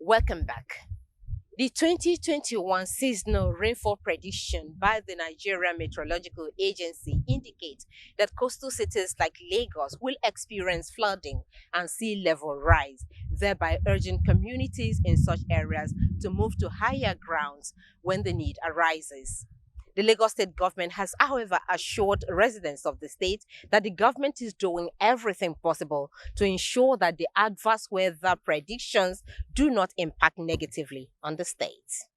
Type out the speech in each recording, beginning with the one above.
Welcome back. The 2021 seasonal rainfall prediction by the Nigeria Meteorological Agency indicates that coastal cities like Lagos will experience flooding and sea level rise, thereby urging communities in such areas to move to higher grounds when the need arises. The Lagos state government has, however, assured residents of the state that the government is doing everything possible to ensure that the adverse weather predictions do not impact negatively on the state.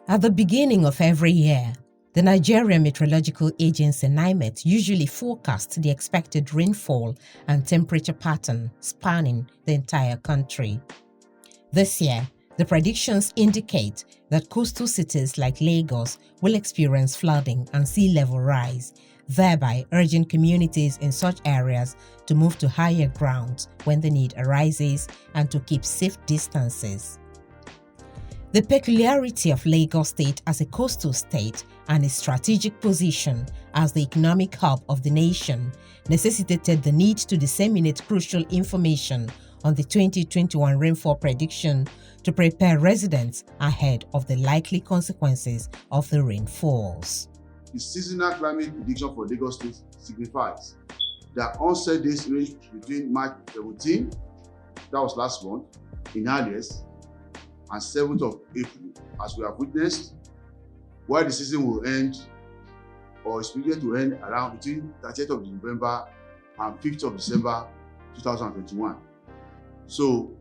At the beginning of every year, the Nigeria Meteorological Agency NIMET usually forecasts the expected rainfall and temperature pattern spanning the entire country. This year, the predictions indicate that coastal cities like Lagos will experience flooding and sea level rise, thereby urging communities in such areas to move to higher grounds when the need arises and to keep safe distances. The peculiarity of Lagos State as a coastal state and its strategic position as the economic hub of the nation necessitated the need to disseminate crucial information on the 2021 rainfall prediction to prepare residents ahead of the likely consequences of the rainfalls. The seasonal climate prediction for Lagos State signifies that onset days range between March 17, that was last month, in earliest, and 7th of April, as we have witnessed, while the season will end or is expected to end around between 30th of November and 5th of December 2021. So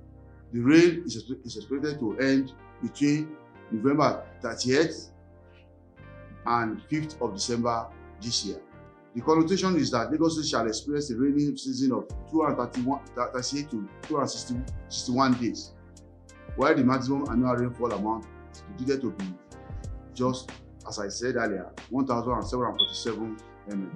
the rain is expected to end between November 30th and 5th of December this year. The connotation is that Lagos State shall experience a rainy season of 238 to 261 days, while the maximum annual rainfall amount is predicted to be just, as I said earlier, 1,747 mm.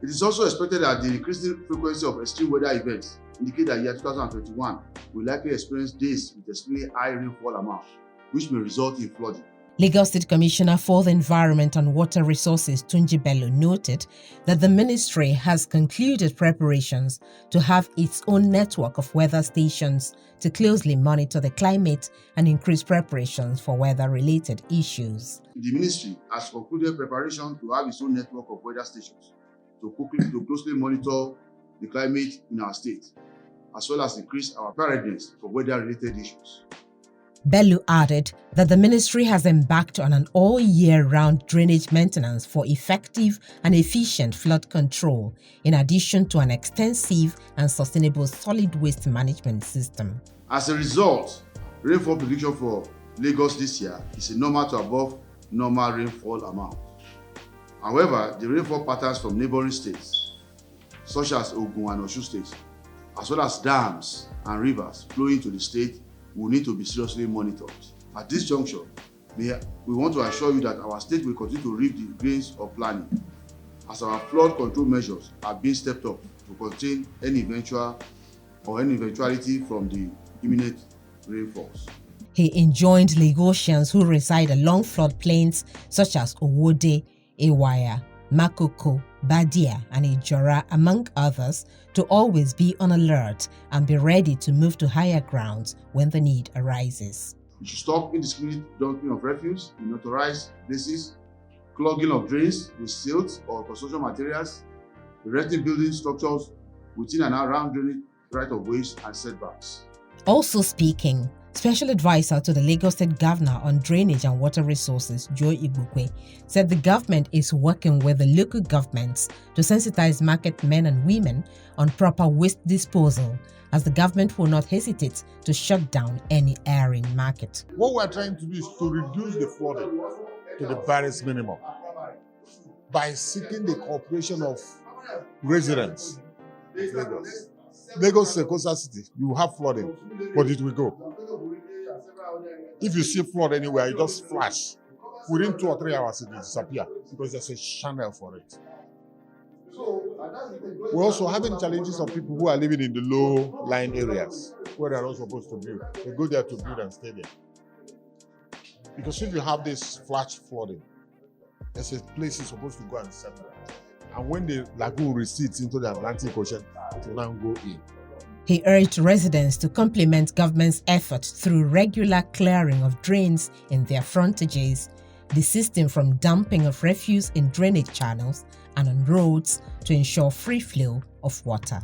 It is also expected that the increasing frequency of extreme weather events indicate that year 2021 will likely experience days with extremely high rainfall amount, which may result in flooding. Lagos State Commissioner for the Environment and Water Resources Tunji Bello noted that the ministry has concluded preparations to have its own network of weather stations to closely monitor the climate and increase preparations for weather-related issues. The ministry has concluded preparation to have its own network of weather stations to closely monitor the climate in our state, as well as increase our preparedness for weather-related issues. Bello added that the ministry has embarked on an all-year-round drainage maintenance for effective and efficient flood control, in addition to an extensive and sustainable solid waste management system. As a result, rainfall prediction for Lagos this year is a normal to above normal rainfall amount. However, the rainfall patterns from neighboring states, such as Ogun and Osun states, as well as dams and rivers flowing to the state, will need to be seriously monitored. At this juncture, we want to assure you that our state will continue to reap the gains of planning, as our flood control measures are being stepped up to contain any eventuality from the imminent rainfalls. He enjoined Lagosians who reside along floodplains such as Owode, Ewaya, Makoko, Badia, and Ijora, among others, to always be on alert and be ready to move to higher grounds when the need arises. We should stop indiscriminate dumping of refuse in unauthorized places, clogging of drains with silt or construction materials, erecting building structures within and around drainage right-of-ways and setbacks. Also speaking, Special Advisor to the Lagos State Governor on Drainage and Water Resources, Joe Igbokwe, said the government is working with the local governments to sensitize market men and women on proper waste disposal, as the government will not hesitate to shut down any erring market. What we're trying to do is to reduce the flooding to the barest minimum by seeking the cooperation of residents of Lagos. Lagos is a coastal city. You have flooding, but it will go. If you see flood anywhere, you just flash. Within 2 or 3 hours, it will disappear because there's a channel for it. We're also having challenges of people who are living in the low-lying areas where they're not supposed to build. They go there to build and stay there. Because if you have this flash flooding, there's a place you're supposed to go and settle. And when the lagoon recedes into the Atlantic Ocean, it will now go in. He urged residents to complement government's efforts through regular clearing of drains in their frontages, desisting from dumping of refuse in drainage channels and on roads to ensure free flow of water.